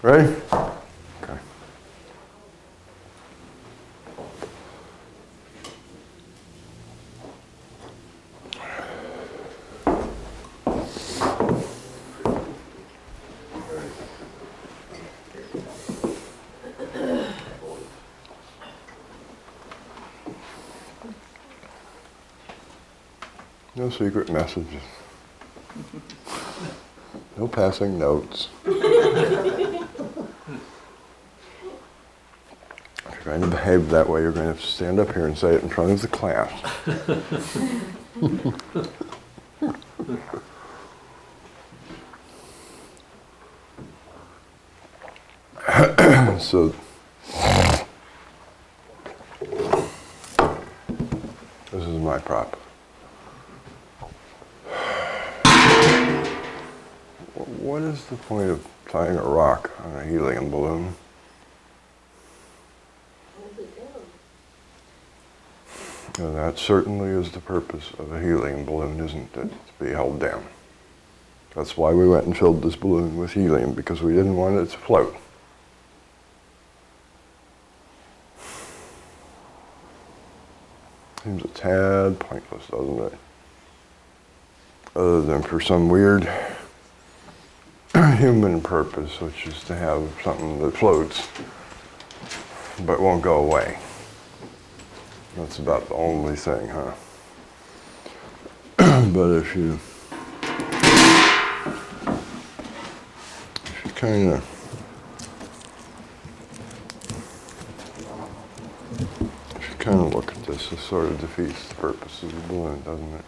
Ready? Okay. No secret messages. No passing notes. If you're going to behave that way, you're going to have to stand up here and say it in front of the class. So, this is my prop. What is the point of tying a rock on a helium balloon? And that certainly is the purpose of a helium balloon, isn't it? To be held down. That's why we went and filled this balloon with helium, because we didn't want it to float. Seems a tad pointless, doesn't it? Other than for some weird human purpose, which is to have something that floats but won't go away. That's about the only thing, huh? But if you kind of look at this, this sort of defeats the purpose of the balloon, doesn't it?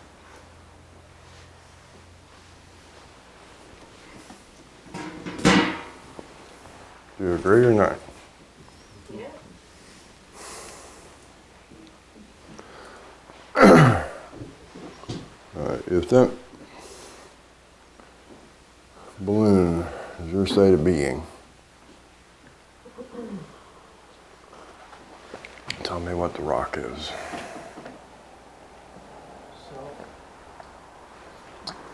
Do you agree or not? Yeah. If that balloon is your state of being, tell me what the rock is.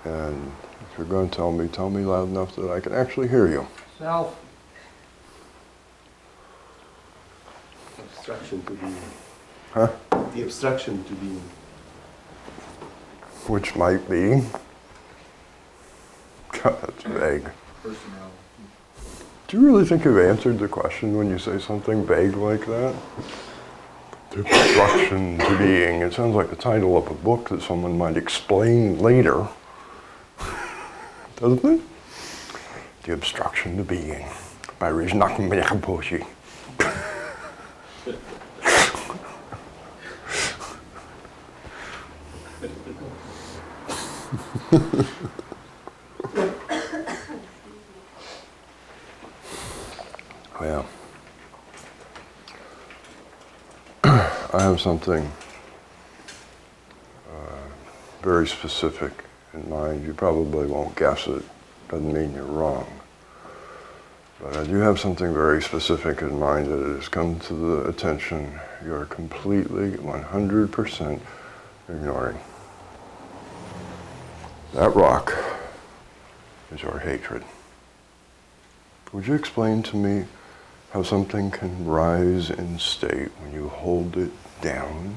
And if you're going to tell me loud enough that I can actually hear you. Self. Obstruction to being. Huh? The obstruction to being. Which might be. God, that's vague. Personnel. Do you really think you've answered the question when you say something vague like that? The obstruction to being. It sounds like the title of a book that someone might explain later. Doesn't it? The obstruction to being by Riznak. Well, I have something very specific in mind. You probably won't guess it. Doesn't mean you're wrong. But I do have something very specific in mind that has come to the attention you're completely, 100% ignoring. That rock is your hatred. Would you explain to me how something can rise in state when you hold it down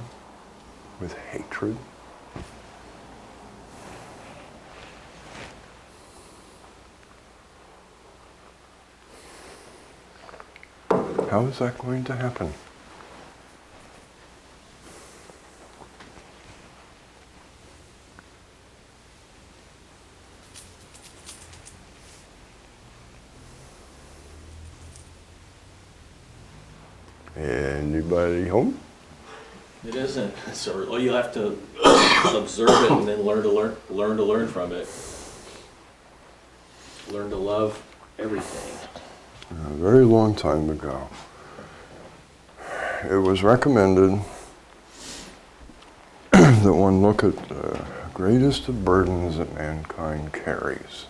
with hatred? How is that going to happen? Anybody home? It isn't. So you have to observe it and then learn to learn from it. Learn to love everything. A very long time ago, it was recommended that one look at the greatest of burdens that mankind carries.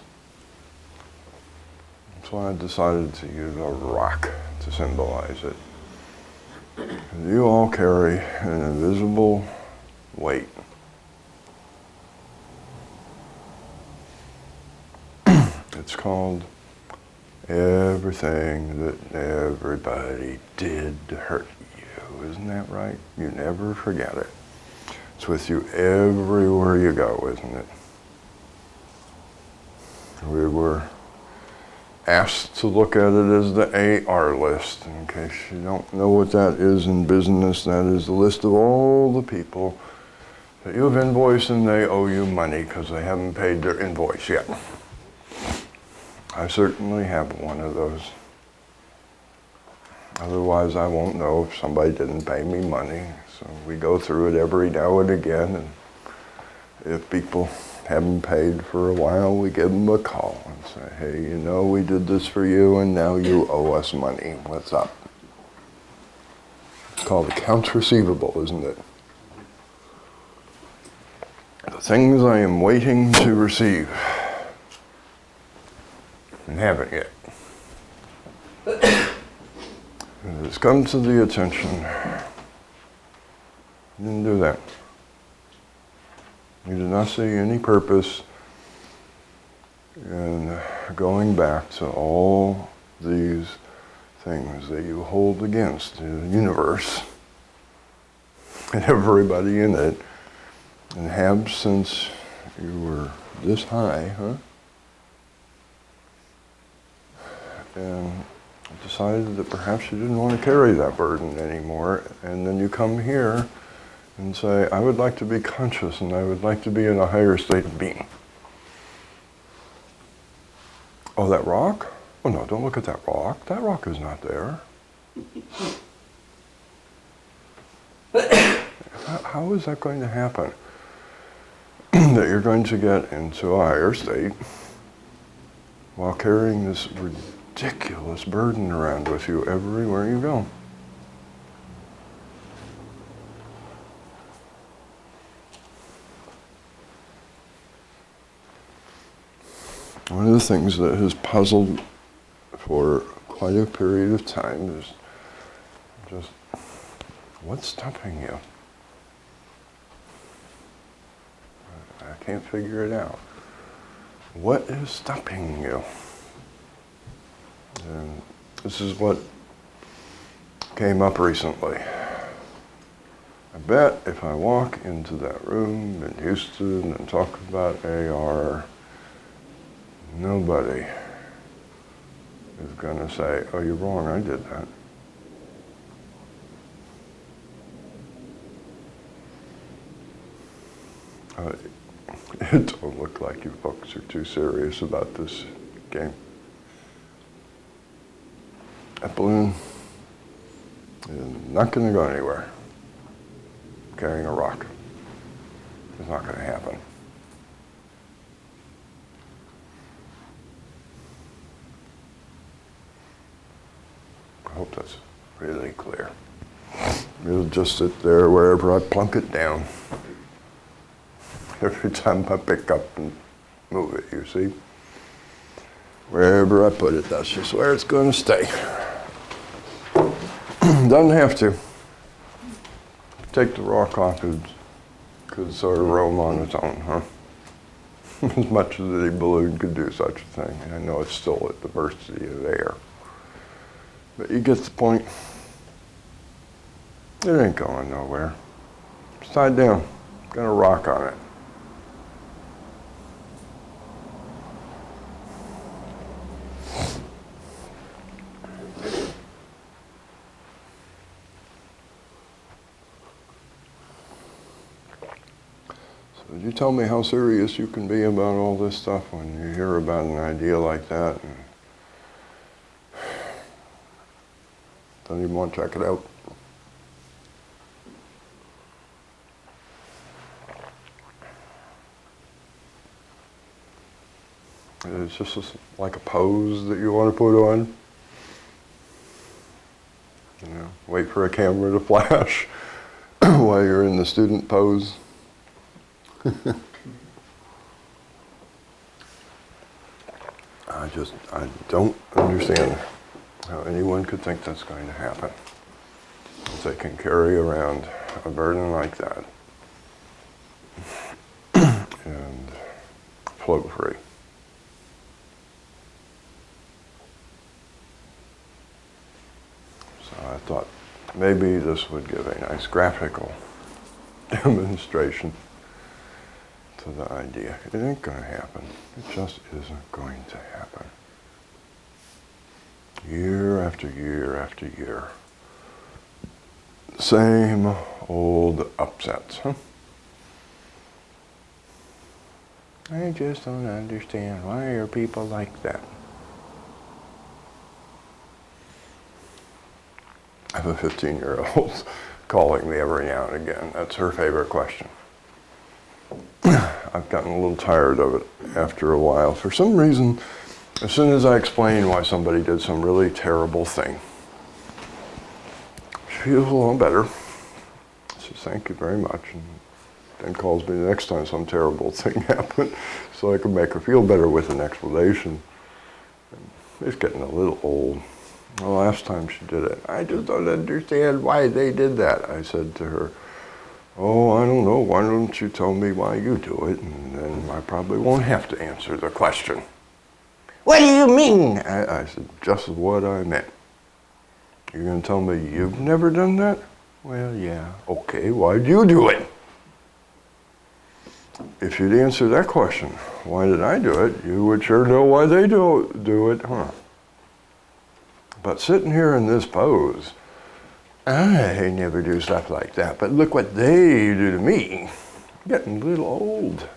So I decided to use a rock to symbolize it. You all carry an invisible weight. It's called everything that everybody did to hurt you. Isn't that right? You never forget it. It's with you everywhere you go, isn't it? We were asked to look at it as the AR list. In case you don't know what that is in business, that is the list of all the people that you've invoiced and they owe you money because they haven't paid their invoice yet. I certainly have one of those. Otherwise, I won't know if somebody didn't pay me money. So we go through it every now and again, and if people haven't paid for a while, we give them a call and say, hey, you know, we did this for you and now you owe us money. What's up? It's called accounts receivable, isn't it? The things I am waiting to receive and haven't yet. It has come to the attention. You didn't do that. You did not see any purpose in going back to all these things that you hold against the universe and everybody in it, and have since you were this high, and decided that perhaps you didn't want to carry that burden anymore, and then you come here and say, I would like to be conscious and I would like to be in a higher state of being. Oh, that rock? Oh no, don't look at that rock. That rock is not there. How is that going to happen? That you're going to get into a higher state while carrying this ridiculous burden around with you everywhere you go. One of the things that has puzzled for quite a period of time is just, what's stopping you? I can't figure it out. What is stopping you? And this is what came up recently. I bet if I walk into that room in Houston and talk about AR, nobody is going to say, oh, you're wrong, I did that. It don't look like you folks are too serious about this game. That balloon is not going to go anywhere carrying a rock. It's not going to happen. I hope that's really clear. It'll just sit there wherever I plunk it down. Every time I pick up and move it, you see? Wherever I put it, that's just where it's going to stay. Doesn't have to. Take the rock off, it could sort of roam on its own, huh? As much as a balloon could do such a thing. I know it's still at the diversity of air. But you get the point. It ain't going nowhere. It's tied down. Got a rock on it. So you tell me how serious you can be about all this stuff when you hear about an idea like that and don't even want to check it out. It's just like a pose that you want to put on. You know, wait for a camera to flash while you're in the student pose. I don't understand how anyone could think that's going to happen. If they can carry around a burden like that and float free. thought maybe this would give a nice graphical demonstration to the idea. It ain't going to happen. It just isn't going to happen. Year after year after year. Same old upsets, huh? I just don't understand. Why are people like that? I have a 15-year-old calling me every now and again. That's her favorite question. I've gotten a little tired of it after a while. For some reason, as soon as I explain why somebody did some really terrible thing, she feels a little better. Says, thank you very much. And then calls me the next time some terrible thing happened so I can make her feel better with an explanation. It's getting a little old. The last time she did it, I just don't understand why they did that. I said to her, oh, I don't know, why don't you tell me why you do it, and then I probably won't have to answer the question. What do you mean? I said, just what I meant. You're going to tell me you've never done that? Well, yeah. Okay, why'd you do it? If you'd answer that question, why did I do it, you would sure know why they do it, huh? But sitting here in this pose, I never do stuff like that, but look what they do to me. I'm getting a little old.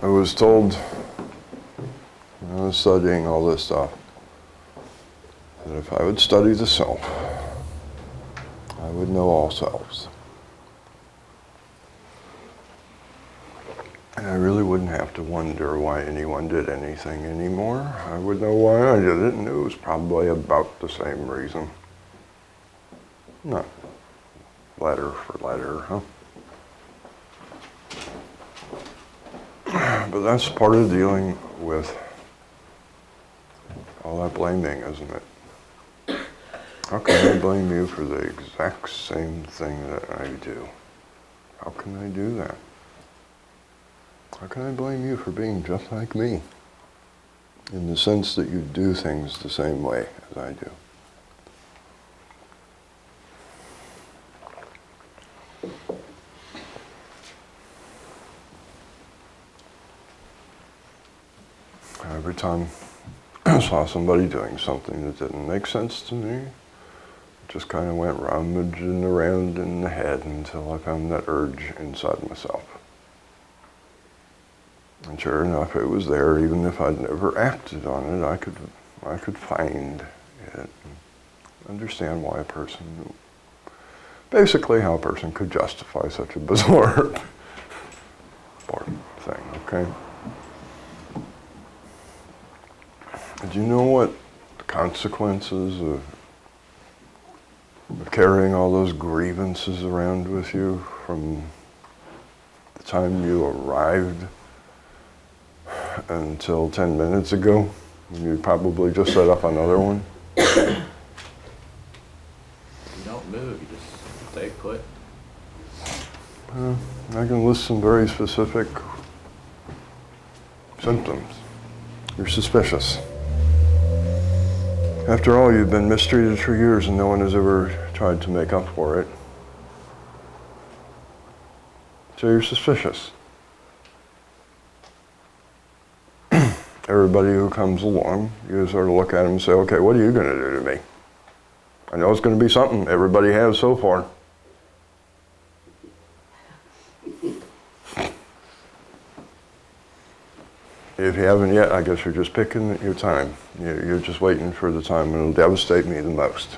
I was told when I was studying all this stuff that if I would study the self, I would know all selves. And I really wouldn't have to wonder why anyone did anything anymore. I would know why I did it, and it was probably about the same reason. Not letter for letter, huh? But that's part of dealing with all that blaming, isn't it? How can I blame you for the exact same thing that I do? How can I do that? How can I blame you for being just like me? In the sense that you do things the same way as I do. Every time I saw somebody doing something that didn't make sense to me, just kind of went rummaging around in the head until I found that urge inside myself. And sure enough, it was there. Even if I'd never acted on it, I could find it and understand why a person, basically how a person could justify such a bizarre thing, okay? Do you know what the consequences of carrying all those grievances around with you from the time you arrived until 10 minutes ago, when you probably just set up another one? You don't move, you just stay put. I can list some very specific symptoms. You're suspicious. After all, you've been mistreated for years and no one has ever tried to make up for it. So you're suspicious. Everybody who comes along, you sort of look at them and say, okay, what are you going to do to me? I know it's going to be something everybody has so far. If you haven't yet, I guess you're just picking your time. You're just waiting for the time when it'll devastate me the most.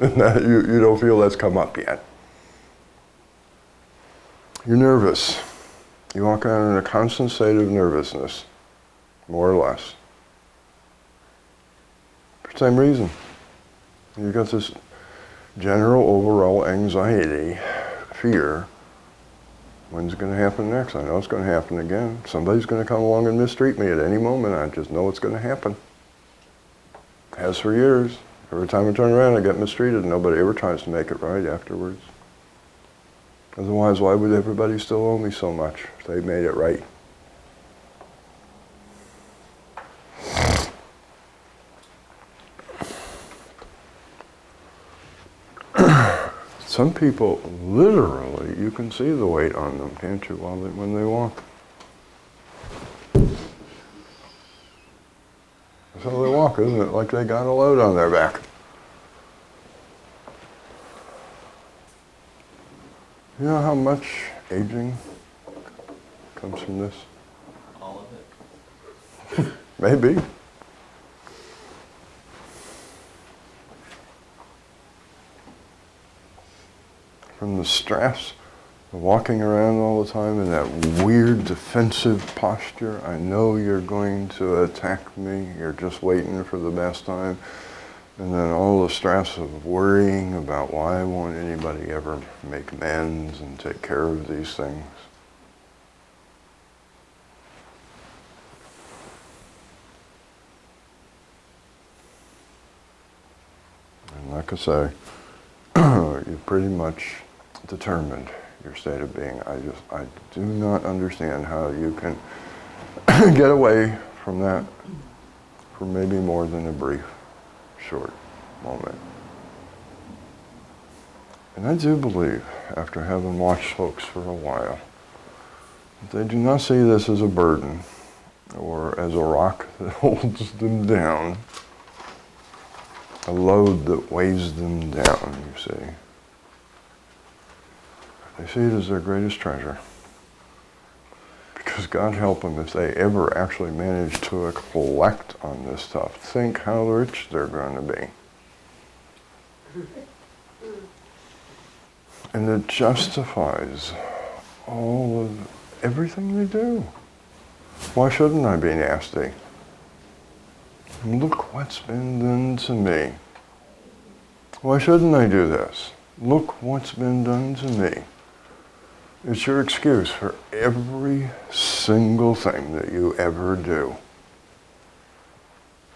You don't feel that's come up yet. You're nervous. You walk around in a constant state of nervousness, more or less. For the same reason. You've got this general overall anxiety, fear. When's it going to happen next? I know it's going to happen again. Somebody's going to come along and mistreat me at any moment. I just know it's going to happen. Has for years. Every time I turn around, I get mistreated. Nobody ever tries to make it right afterwards. Otherwise, why would everybody still owe me so much if they made it right? Some people, literally, you can see the weight on them, can't you, when they walk? That's how they walk, isn't it? Like they got a load on their back. You know how much aging comes from this? All of it. Maybe. From the stress of walking around all the time in that weird defensive posture. I know you're going to attack me. You're just waiting for the best time. And then all the stress of worrying about why won't anybody ever make amends and take care of these things. And like I say, you're pretty much determined your state of being. I do not understand how you can get away from that for maybe more than a brief, short moment. And I do believe, after having watched folks for a while, that they do not see this as a burden or as a rock that holds them down, a load that weighs them down, you see. They see it as their greatest treasure. Because God help them if they ever actually manage to collect on this stuff. Think how rich they're going to be. And it justifies all of everything they do. Why shouldn't I be nasty? Look what's been done to me. Why shouldn't I do this? Look what's been done to me. It's your excuse for every single thing that you ever do.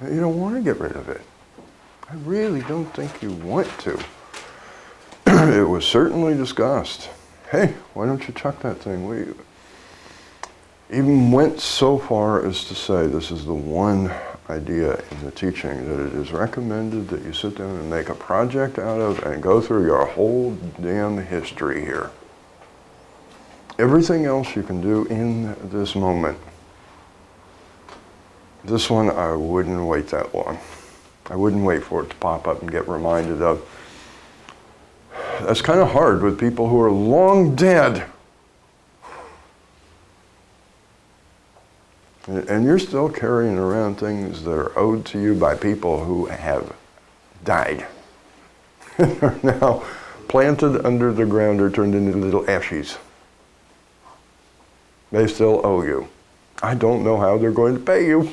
You don't want to get rid of it. I really don't think you want to. It was certainly discussed. Hey, why don't you chuck that thing? We even went so far as to say this is the one idea in the teaching that it is recommended that you sit down and make a project out of and go through your whole damn history here. Everything else you can do in this moment. This one, I wouldn't wait that long. I wouldn't wait for it to pop up and get reminded of. That's kind of hard with people who are long dead. And you're still carrying around things that are owed to you by people who have died. Are now planted under the ground or turned into little ashes. They still owe you. I don't know how they're going to pay you.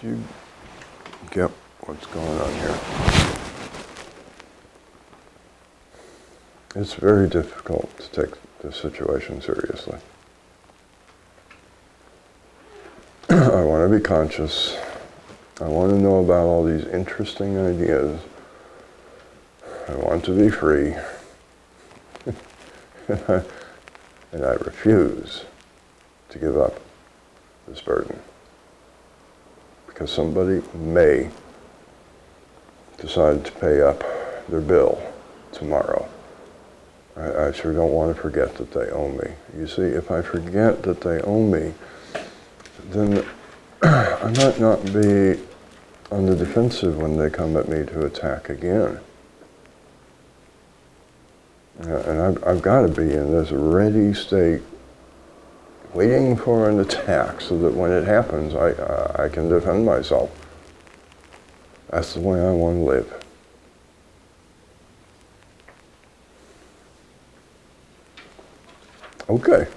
Do you get what's going on here? It's very difficult to take this situation seriously. I want to be conscious. I want to know about all these interesting ideas. I want to be free. And I refuse to give up this burden. Because somebody may decide to pay up their bill tomorrow. I sure don't want to forget that they owe me. You see, if I forget that they owe me, then I might not be on the defensive when they come at me to attack again. And I've got to be in this ready state, waiting for an attack so that when it happens, I can defend myself. That's the way I want to live. Okay,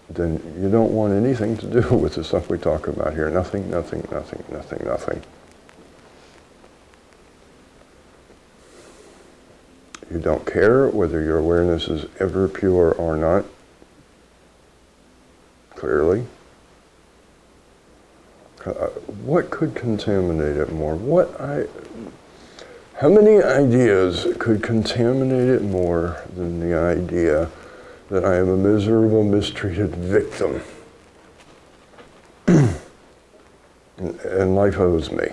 then you don't want anything to do with the stuff we talk about here. Nothing, nothing, nothing, nothing, nothing. You don't care whether your awareness is ever pure or not, clearly. What could contaminate it more? How many ideas could contaminate it more than the idea that I am a miserable, mistreated victim and life owes me?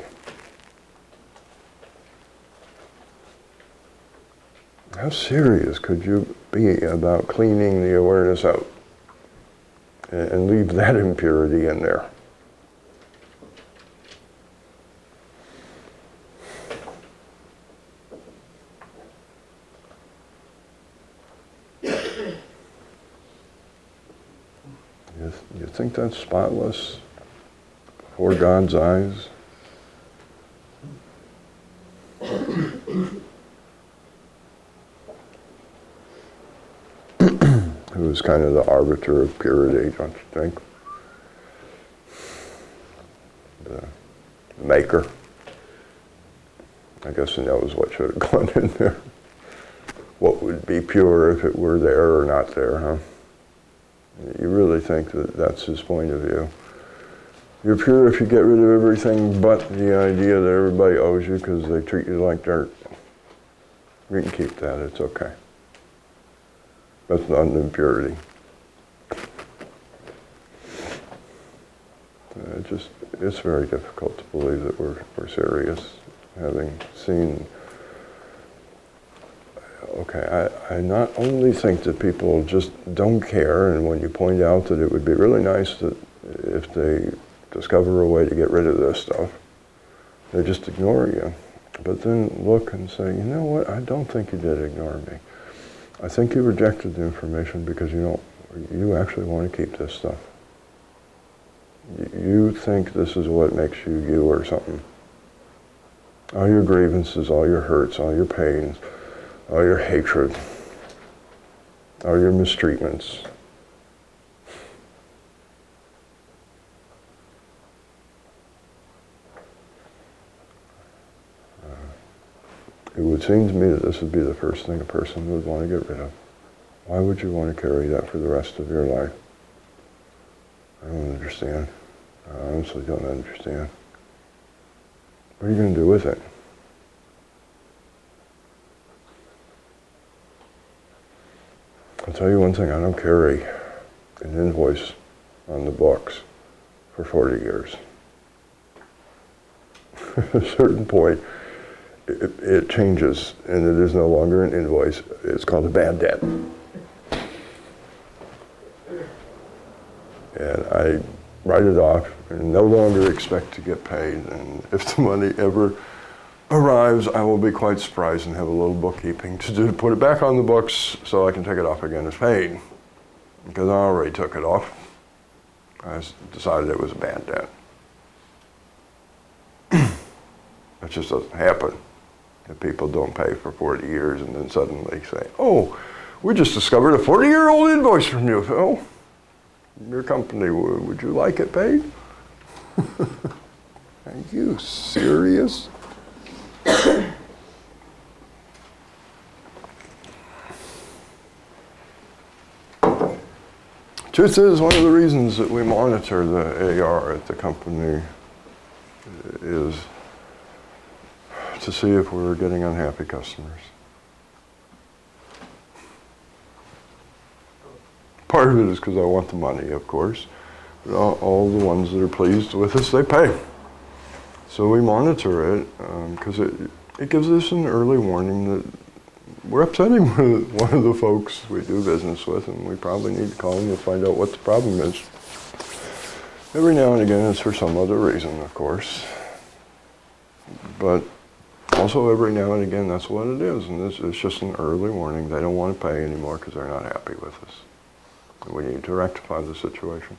How serious could you be about cleaning the awareness out and leave that impurity in there? You think that's spotless before God's eyes? Who is kind of the arbiter of purity, don't you think? The maker. I guess he knows what should have gone in there. What would be pure if it were there or not there, huh? You really think that that's his point of view? You're pure if you get rid of everything but the idea that everybody owes you because they treat you like dirt. You can keep that, it's okay. That's not an impurity. It's very difficult to believe that we're serious, having seen. Okay, I not only think that people just don't care, and when you point out that it would be really nice that if they discover a way to get rid of this stuff, they just ignore you. But then look and say, you know what, I don't think you did ignore me. I think you rejected the information because you actually want to keep this stuff. You think this is what makes you you or something. All your grievances, all your hurts, all your pains, all your hatred, all your mistreatments. It would seem to me that this would be the first thing a person would want to get rid of. Why would you want to carry that for the rest of your life? I don't understand. I honestly don't understand. What are you going to do with it? I'll tell you one thing, I don't carry an invoice on the books for 40 years. At a certain point, it changes, and it is no longer an invoice. It's called a bad debt. And I write it off and no longer expect to get paid. And if the money ever arrives, I will be quite surprised and have a little bookkeeping to do to put it back on the books so I can take it off again as paid. Because I already took it off. I decided it was a bad debt. That just doesn't happen. If people don't pay for 40 years and then suddenly say, oh, we just discovered a 40-year-old invoice from you. Oh, your company, would you like it paid? Are you serious? Truth is, one of the reasons that we monitor the AR at the company is to see if we're getting unhappy customers. Part of it is because I want the money, of course. But all the ones that are pleased with us, they pay. So we monitor it because it gives us an early warning that we're upsetting one of the folks we do business with, and we probably need to call them to find out what the problem is. Every now and again, it's for some other reason, of course. But also every now and again, that's what it is. And it's just an early warning. They don't want to pay anymore because they're not happy with us. And we need to rectify the situation.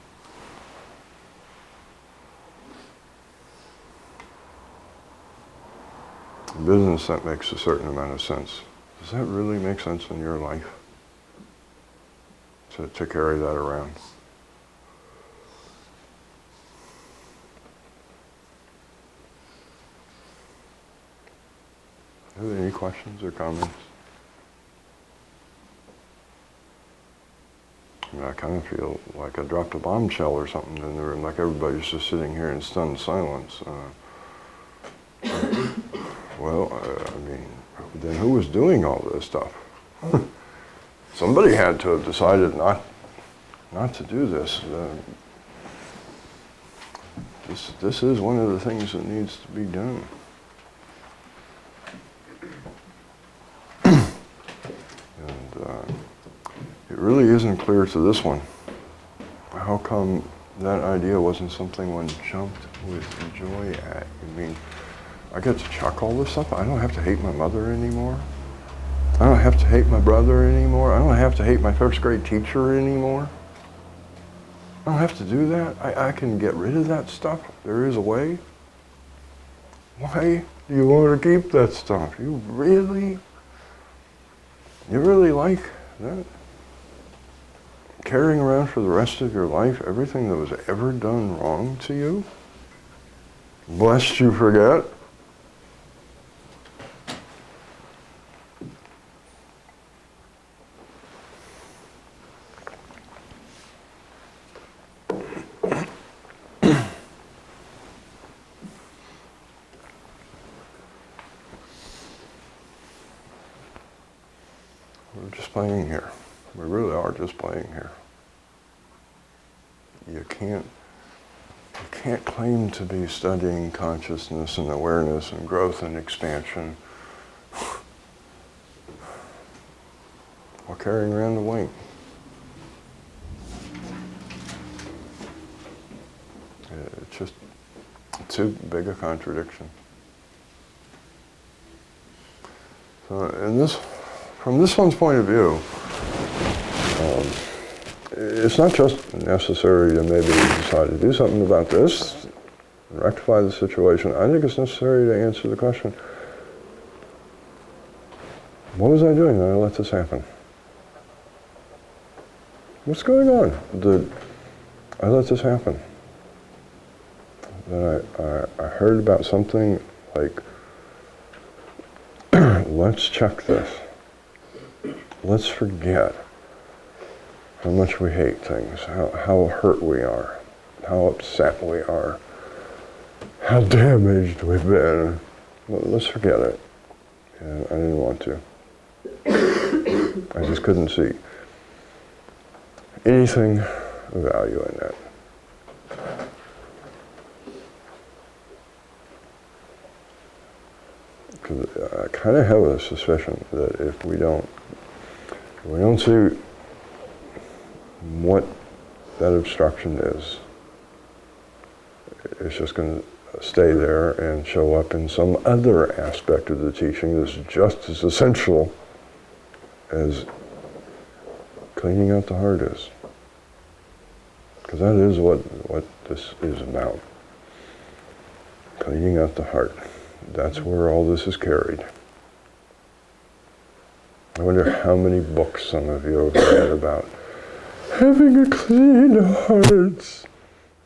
In business, that makes a certain amount of sense. Does that really make sense in your life? To carry that around? Are there any questions or comments? I mean, I kind of feel like I dropped a bombshell or something in the room, like everybody's just sitting here in stunned silence. Well, I mean, then who was doing all this stuff? Somebody had to have decided not to do this. This is one of the things that needs to be done. And it really isn't clear to this one. How come that idea wasn't something one jumped with joy at? You mean, I get to chuck all this stuff? I don't have to hate my mother anymore? I don't have to hate my brother anymore? I don't have to hate my first grade teacher anymore? I don't have to do that? I can get rid of that stuff? There is a way? Why do you want to keep that stuff? You really like that? Carrying around for the rest of your life everything that was ever done wrong to you? Lest you forget? We're just playing here. We really are just playing here. You can't claim to be studying consciousness and awareness and growth and expansion while carrying around the weight. It's just too big a contradiction. So from this one's point of view, it's not just necessary to maybe decide to do something about this, rectify the situation. I think it's necessary to answer the question, what was I doing that I let this happen? What's going on that I let this happen? That I heard about something like, let's check this. Let's forget how much we hate things, how hurt we are, how upset we are, how damaged we've been. Let's forget it. And I didn't want to. I just couldn't see anything of value in that. Because I kind of have a suspicion that if we don't see what that obstruction is, it's just going to stay there and show up in some other aspect of the teaching that's just as essential as cleaning out the heart is. Because that is what this is about. Cleaning out the heart. That's where all this is carried. I wonder how many books some of you have read about having a clean heart,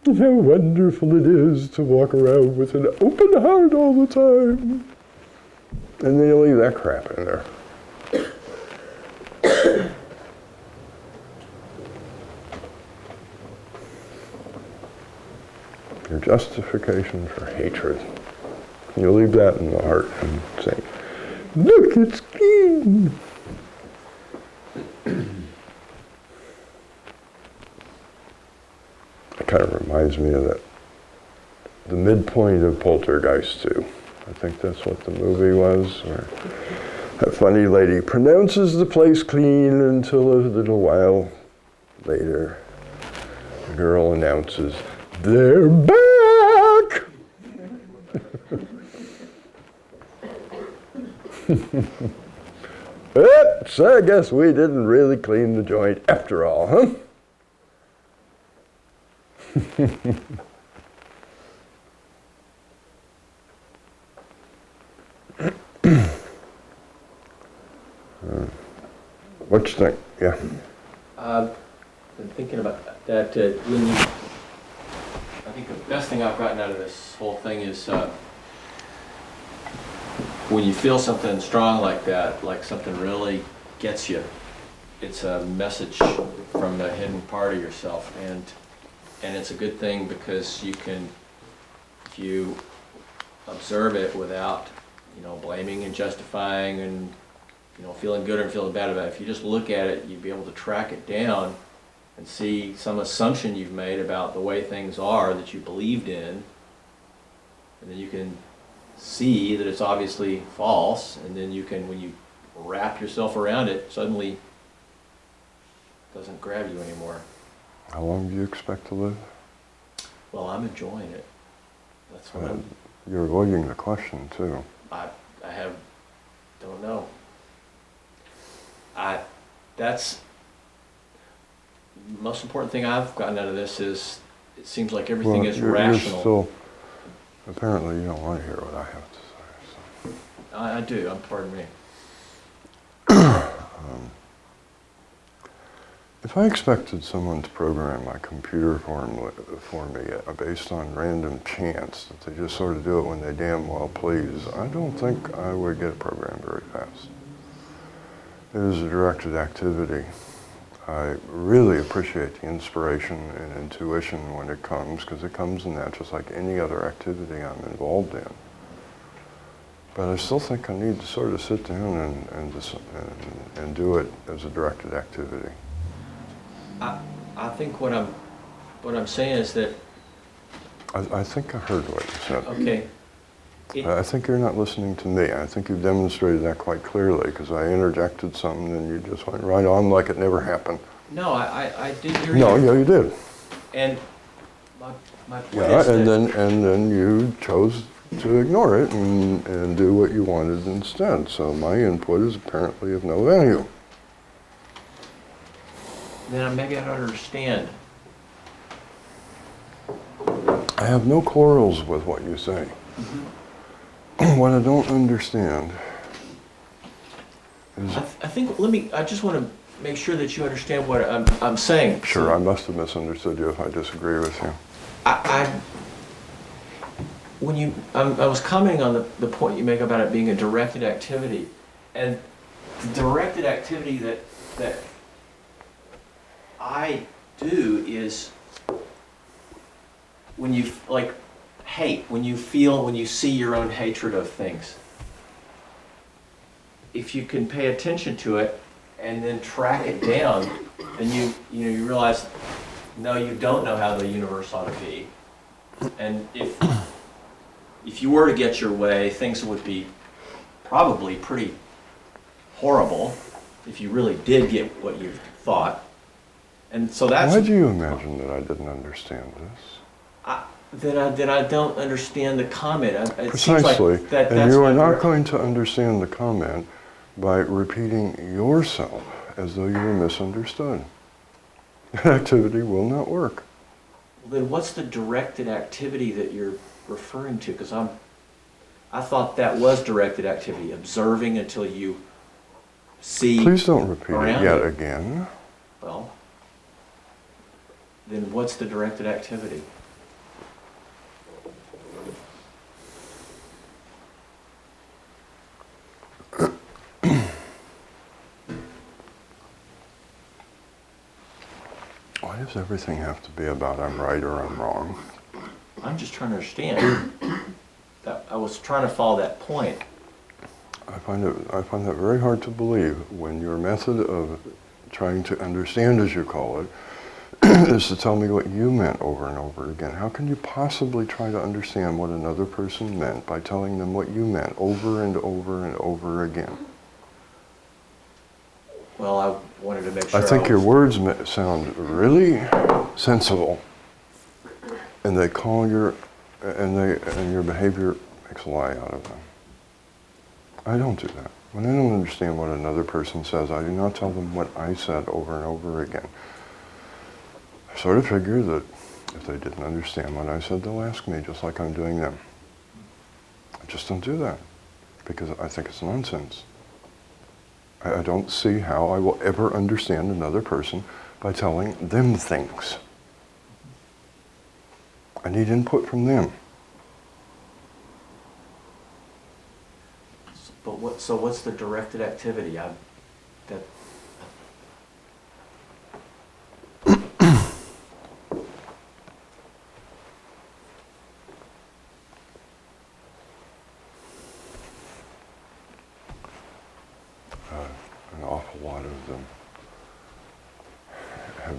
and how wonderful it is to walk around with an open heart all the time. And then you leave that crap in there. Your justification for hatred. You leave that in the heart and say, look, it's clean. It kind of reminds me of the midpoint of Poltergeist 2. I think that's what the movie was, where that funny lady pronounces the place clean until a little while later, the girl announces, they're back! Oops, I guess we didn't really clean the joint after all, huh? What you think? Yeah. I've been thinking about that. I think the best thing I've gotten out of this whole thing is when you feel something strong like that, like something really gets you, it's a message from the hidden part of yourself, and it's a good thing because you can, if you observe it without, blaming and justifying and, feeling good or feeling bad about it. If you just look at it, you'd be able to track it down and see some assumption you've made about the way things are that you believed in, and then you can see that it's obviously false, and then you can, when you wrap yourself around it, suddenly it doesn't grab you anymore. How long do you expect to live? Well, I'm enjoying it. That's what You're avoiding the question, too. don't know. That's the most important thing I've gotten out of this is it seems like everything is rational. You're still, apparently you don't want to hear what I have to say. So. I do, pardon me. If I expected someone to program my computer for me based on random chance, that they just sort of do it when they damn well please, I don't think I would get a program very fast. It is a directed activity. I really appreciate the inspiration and intuition when it comes, because it comes in that just like any other activity I'm involved in. But I still think I need to sort of sit down and do it as a directed activity. I think what I'm saying is that I think I heard what you said. okay. I think you're not listening to me. I think you've demonstrated that quite clearly, because I interjected something and you just went right on like it never happened. No, I did hear you. No, yeah, you did. And my point Yeah, is and that then you chose to ignore it and do what you wanted instead. So my input is apparently of no value. then maybe I don't understand. I have no quarrels with what you say. Mm-hmm. What I don't understand is... I think, I just want to make sure that you understand what I'm saying. Sure, So, I must have misunderstood you if I disagree with you. I was commenting on the point you make about it being a directed activity, and the directed activity that I do is when you hate, when you see your own hatred of things. If you can pay attention to it and then track it down, then you realize, no, you don't know how the universe ought to be. And if you were to get your way, things would be probably pretty horrible if you really did get what you thought. And so that's... Why do you imagine that I didn't understand this? Then I don't understand the comment. It Precisely. seems like that's and you are not what going to understand the comment by repeating yourself as though you were misunderstood. That activity will not work. Then what's the directed activity that you're referring to? Because I thought that was directed activity, observing until you see. Please don't repeat it yet it. again. Well, then what's the directed activity? Why does everything have to be about I'm right or I'm wrong? I'm just trying to understand. I was trying to follow that point. I find that very hard to believe when your method of trying to understand, as you call it, is to tell me what you meant over and over again. How can you possibly try to understand what another person meant by telling them what you meant over and over and over again? Well, I wanted to make sure. I think your words sound really sensible, and they call your behavior makes a lie out of them. I don't do that. When I don't understand what another person says, I do not tell them what I said over and over again. I sort of figure that if they didn't understand what I said, they'll ask me, just like I'm doing them. I just don't do that, because I think it's nonsense. I don't see how I will ever understand another person by telling them things. I need input from them. But what's the directed activity?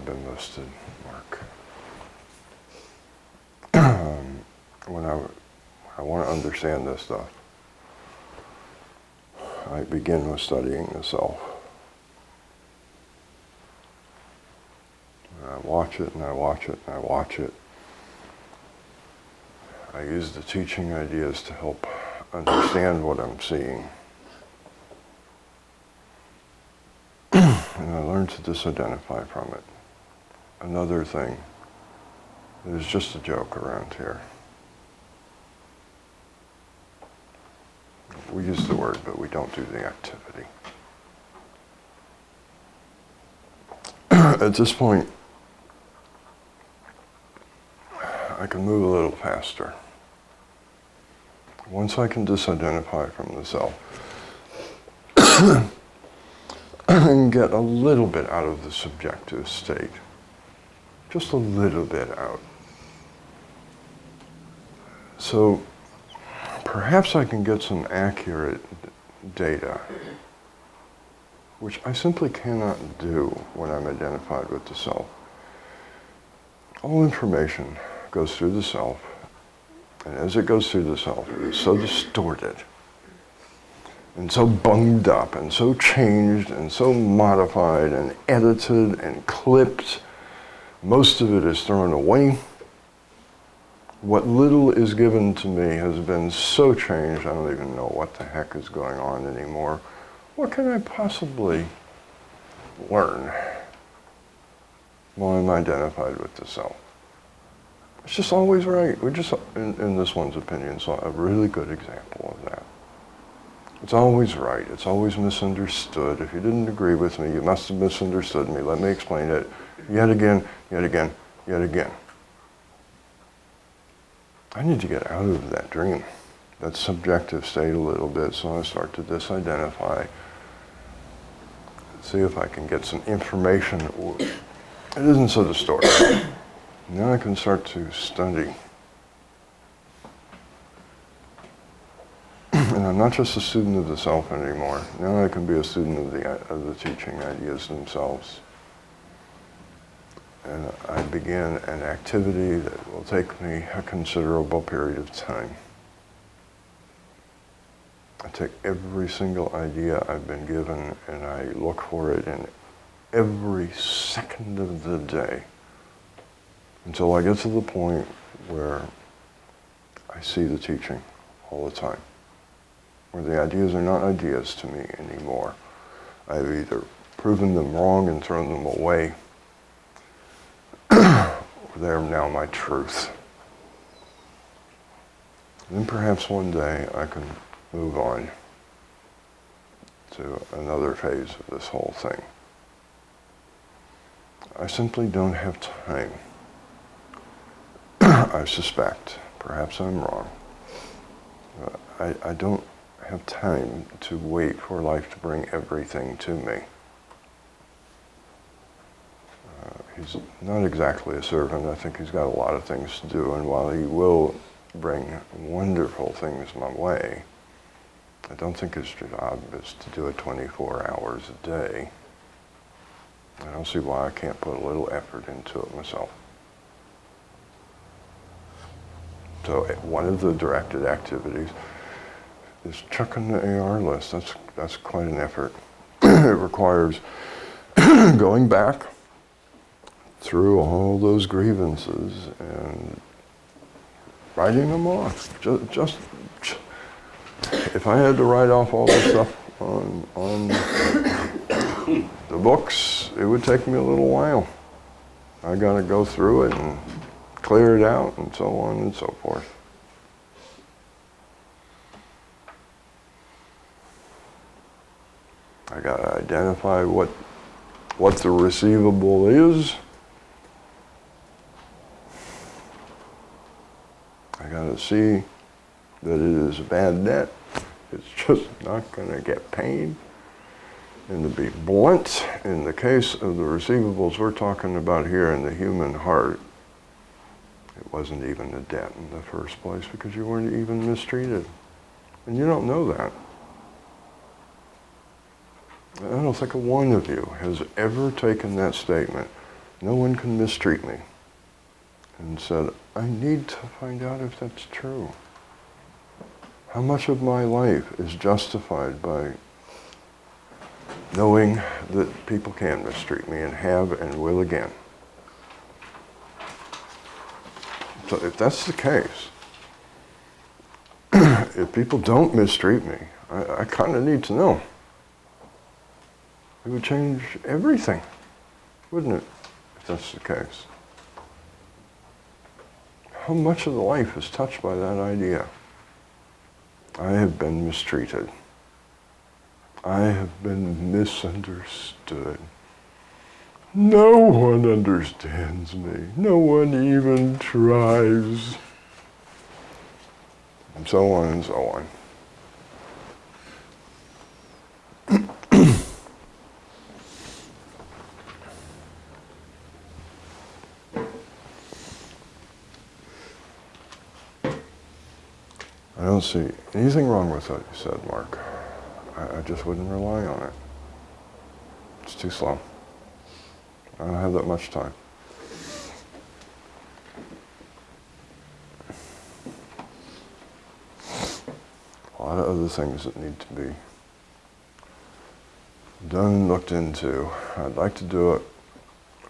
been listed, Mark. When I want to understand this stuff, I begin with studying the self. And I watch it and I watch it and I watch it. I use the teaching ideas to help understand what I'm seeing. And I learn to disidentify from it. Another thing that is just a joke around here. We use the word, but we don't do the activity. At this point, I can move a little faster. Once I can disidentify from the self, I can get a little bit out of the subjective state. Just a little bit out. So perhaps I can get some accurate data, which I simply cannot do when I'm identified with the self. All information goes through the self, and as it goes through the self, it is so distorted, and so bunged up, and so changed, and so modified, and edited, and clipped. Most of it is thrown away. What little is given to me has been so changed, I don't even know what the heck is going on anymore. What can I possibly learn while I'm identified with the self? It's just always right. We just, in this one's opinion, saw a really good example of that. It's always right. It's always misunderstood. If you didn't agree with me, you must have misunderstood me. Let me explain it yet again, yet again, yet again. I need to get out of that dream, that subjective state a little bit, so I start to disidentify, see if I can get some information. It isn't so distorted. Now I can start to study. And I'm not just a student of the self anymore. Now I can be a student of the teaching ideas themselves. And I begin an activity that will take me a considerable period of time. I take every single idea I've been given and I look for it in every second of the day until I get to the point where I see the teaching all the time, where the ideas are not ideas to me anymore. I've either proven them wrong and thrown them away, they're now my truth. Then perhaps one day I can move on to another phase of this whole thing. I simply don't have time. I suspect, perhaps I'm wrong, I don't have time to wait for life to bring everything to me. He's not exactly a servant. I think he's got a lot of things to do, and while he will bring wonderful things my way, I don't think his job is to do it 24 hours a day. I don't see why I can't put a little effort into it myself. So one of the directed activities is checking the AR list. That's quite an effort. It requires going back through all those grievances and writing them off. Just if I had to write off all the stuff on the books, it would take me a little while. I got to go through it and clear it out and so on and so forth. I got to identify what the receivable is. I got to see that it is a bad debt. It's just not going to get paid. And to be blunt, in the case of the receivables we're talking about here in the human heart, it wasn't even a debt in the first place because you weren't even mistreated. And you don't know that. I don't think one of you has ever taken that statement, no one can mistreat me. And said, I need to find out if that's true. How much of my life is justified by knowing that people can mistreat me and have and will again? So if that's the case, if people don't mistreat me, I kind of need to know. It would change everything, wouldn't it, if that's the case? How much of the life is touched by that idea? I have been mistreated. I have been misunderstood. No one understands me. No one even tries. And so on and so on. I don't see anything wrong with what you said, Mark. I just wouldn't rely on it. It's too slow. I don't have that much time. A lot of other things that need to be done and looked into. I'd like to do it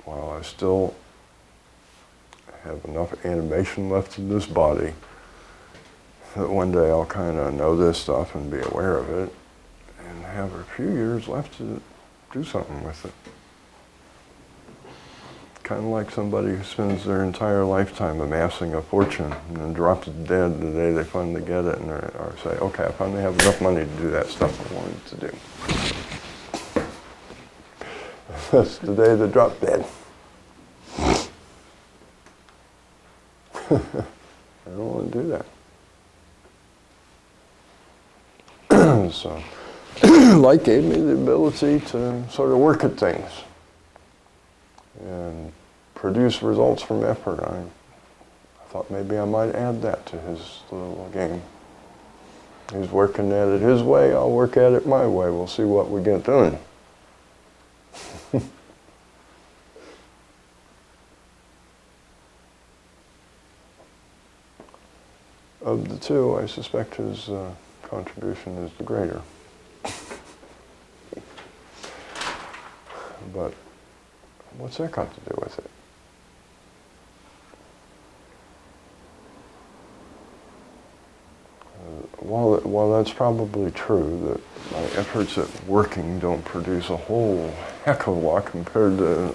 while I still have enough animation left in this body that one day I'll kind of know this stuff and be aware of it and have a few years left to do something with it. Kind of like somebody who spends their entire lifetime amassing a fortune and then drops dead the day they finally get it, and or say, okay, I finally have enough money to do that stuff I wanted to do. That's the day they drop dead. I don't want to do that. So, light gave me the ability to sort of work at things and produce results from effort. I thought maybe I might add that to his little game. He's working at it his way, I'll work at it my way. We'll see what we get done. Of the two, I suspect his contribution is the greater. But what's that got to do with it? While that's probably true, that my efforts at working don't produce a whole heck of a lot compared to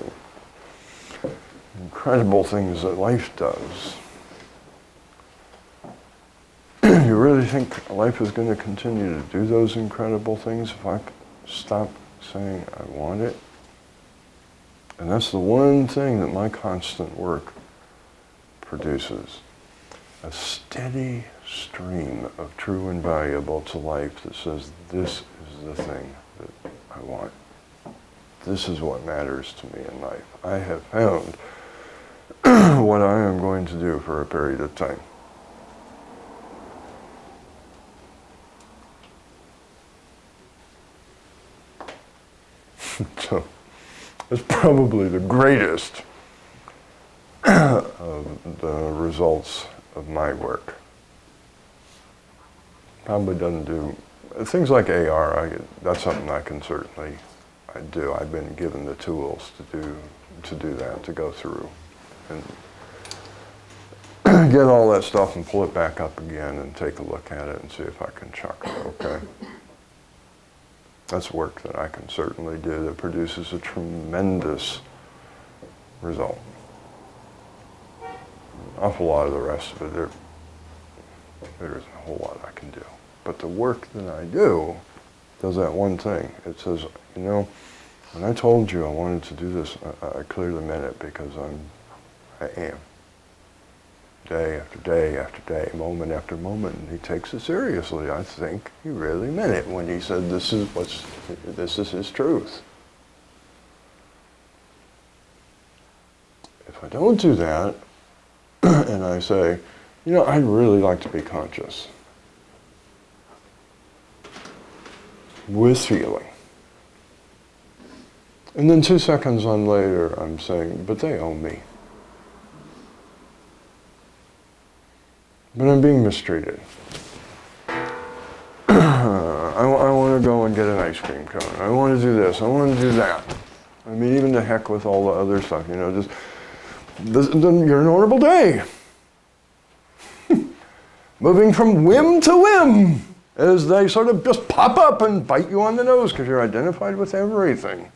incredible things that life does. You really think life is going to continue to do those incredible things if I stop saying I want it? And that's the one thing that my constant work produces. A steady stream of true and valuable to life that says, this is the thing that I want. This is what matters to me in life. I have found what I am going to do for a period of time. So, it's probably the greatest of the results of my work. Probably doesn't do things like AR. That's something I can certainly do. I've been given the tools to do that, to go through and get all that stuff and pull it back up again and take a look at it and see if I can chuck it. Okay. That's work that I can certainly do that produces a tremendous result. An awful lot of the rest of it, there isn't a whole lot I can do. But the work that I do does that one thing. It says, you know, when I told you I wanted to do this, I clearly meant it because I am. Day after day after day, moment after moment, and he takes it seriously. I think he really meant it when he said this is his truth. If I don't do that, and I say, you know, I'd really like to be conscious with feeling. And then 2 seconds on later, I'm saying, but they owe me. But I'm being mistreated. I want to go and get an ice cream cone. I want to do this. I want to do that. I mean, even the heck with all the other stuff, you know, just, you're an honorable day. Moving from whim to whim as they sort of just pop up and bite you on the nose because you're identified with everything.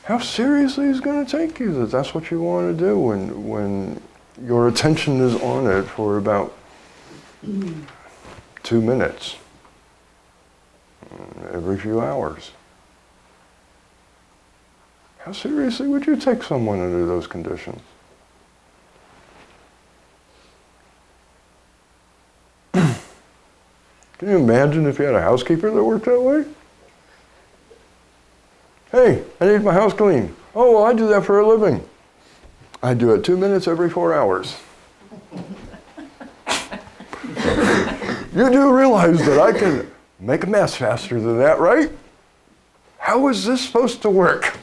How seriously is it going to take you that that's what you want to do when your attention is on it for about 2 minutes every few hours? How seriously would you take someone under those conditions? Can you imagine if you had a housekeeper that worked that way? Hey, I need my house clean. Oh, well, I do that for a living. I do it 2 minutes every 4 hours. You do realize that I can make a mess faster than that, right? How is this supposed to work?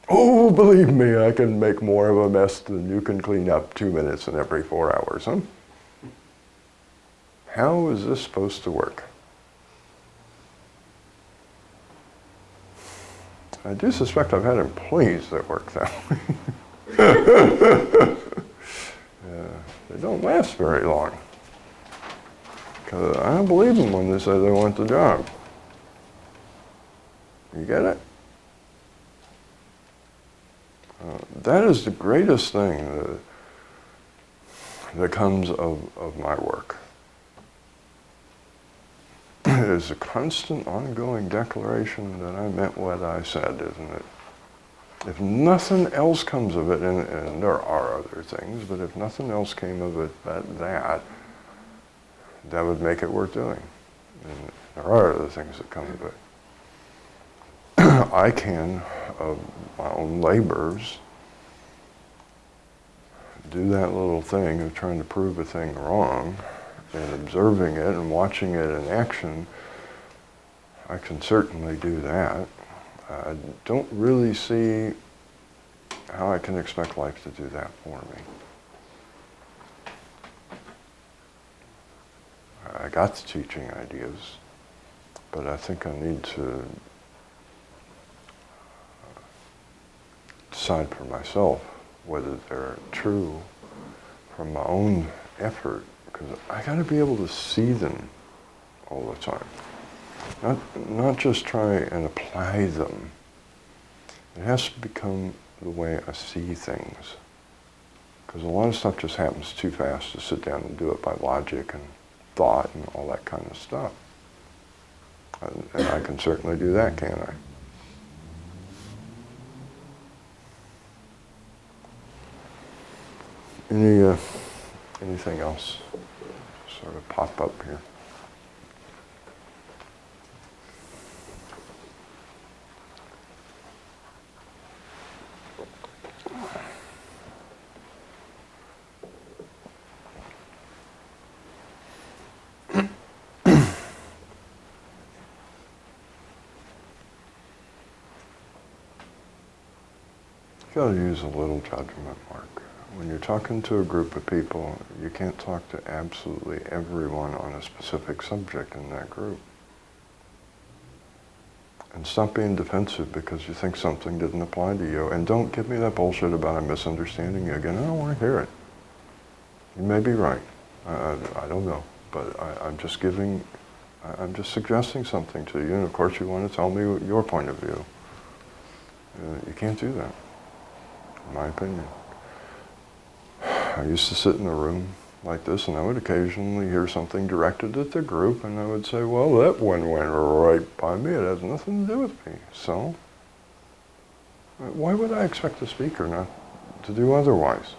Oh, believe me, I can make more of a mess than you can clean up 2 minutes in every 4 hours, huh? How is this supposed to work? I do suspect I've had employees that work that way. They don't last very long. Because I don't believe them when they say they want the job. You get it? That is the greatest thing that comes of my work. It is a constant, ongoing declaration that I meant what I said, isn't it? If nothing else comes of it, and there are other things, but if nothing else came of it but that would make it worth doing. And there are other things that come of it. I can, of my own labors, do that little thing of trying to prove a thing wrong, and observing it and watching it in action. I can certainly do that. I don't really see how I can expect life to do that for me. I got the teaching ideas, but I think I need to decide for myself whether they're true from my own effort, because I got to be able to see them all the time. Not just try and apply them. It has to become the way I see things. Because a lot of stuff just happens too fast to sit down and do it by logic and thought and all that kind of stuff. And I can certainly do that, can't I? Anything else sort of pop up here? You gotta use a little judgment, Mark. When you're talking to a group of people, you can't talk to absolutely everyone on a specific subject in that group. And stop being defensive because you think something didn't apply to you. And don't give me that bullshit about I'm misunderstanding you again. I don't want to hear it. You may be right. I don't know. But I'm just suggesting something to you. And of course you want to tell me your point of view. You can't do that, in my opinion. I used to sit in a room like this, and I would occasionally hear something directed at the group, and I would say, well, that one went right by me. It has nothing to do with me. So, why would I expect the speaker not to do otherwise?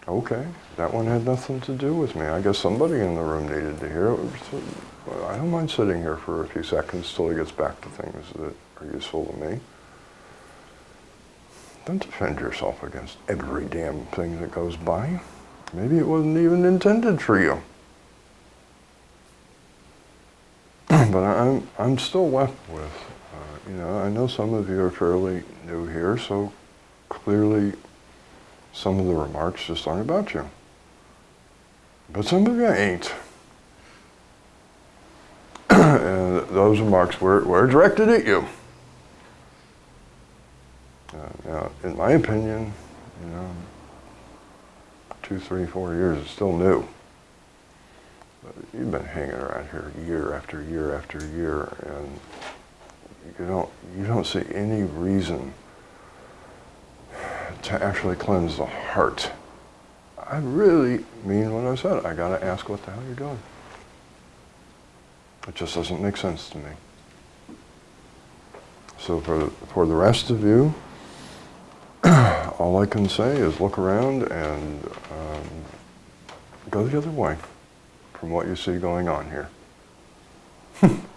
Okay, that one had nothing to do with me. I guess somebody in the room needed to hear it. I don't mind sitting here for a few seconds till he gets back to things that are useful to me. Don't defend yourself against every damn thing that goes by. Maybe it wasn't even intended for you. but I'm still left with, I know some of you are fairly new here, so clearly some of the remarks just aren't about you. But some of you ain't. And those remarks were directed at you. Now, in my opinion, 2, 3, 4 years is still new. But you've been hanging around here year after year after year, and you don't see any reason to actually cleanse the heart. I really mean what I said. I gotta ask what the hell you're doing. It just doesn't make sense to me. So for the rest of you, all I can say is look around and go the other way from what you see going on here.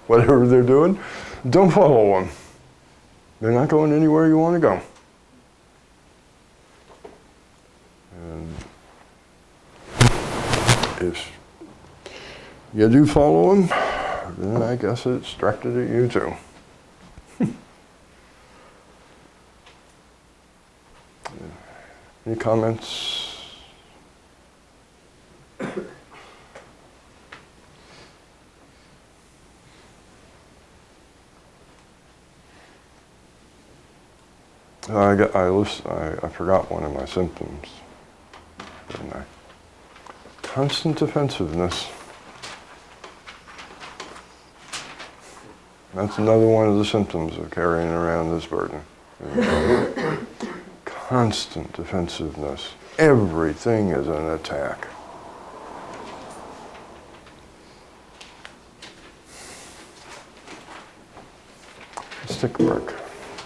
Whatever they're doing, don't follow them. They're not going anywhere you want to go. And if you do follow them, then I guess it's directed at you too. Any comments? I forgot one of my symptoms, didn't I? Constant defensiveness. That's another one of the symptoms of carrying around this burden. Constant defensiveness. Everything is an attack. Let's take a break.